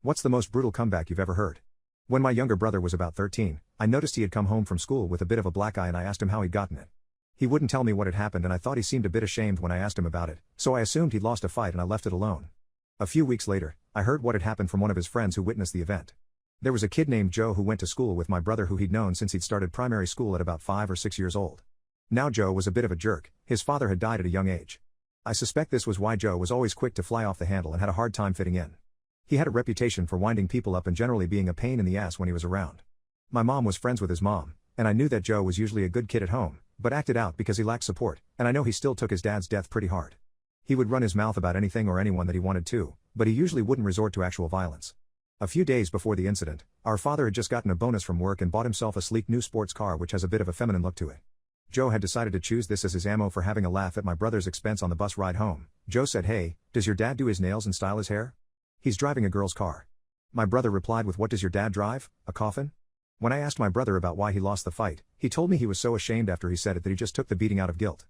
What's the most brutal comeback you've ever heard? When my younger brother was about 13, I noticed he had come home from school with a bit of a black eye and I asked him how he'd gotten it. He wouldn't tell me what had happened and I thought he seemed a bit ashamed when I asked him about it, so I assumed he'd lost a fight and I left it alone. A few weeks later, I heard what had happened from one of his friends who witnessed the event. There was a kid named Joe who went to school with my brother who he'd known since he'd started primary school at about 5 or 6 years old. Now Joe was a bit of a jerk, his father had died at a young age. I suspect this was why Joe was always quick to fly off the handle and had a hard time fitting in. He had a reputation for winding people up and generally being a pain in the ass when he was around. My mom was friends with his mom, and I knew that Joe was usually a good kid at home, but acted out because he lacked support, and I know he still took his dad's death pretty hard. He would run his mouth about anything or anyone that he wanted to, but he usually wouldn't resort to actual violence. A few days before the incident, our father had just gotten a bonus from work and bought himself a sleek new sports car which has a bit of a feminine look to it. Joe had decided to choose this as his ammo for having a laugh at my brother's expense on the bus ride home. Joe said, "Hey, does your dad do his nails and style his hair? He's driving a girl's car." My brother replied with, "What does your dad drive, a coffin?" When I asked my brother about why he lost the fight, he told me he was so ashamed after he said it that he just took the beating out of guilt.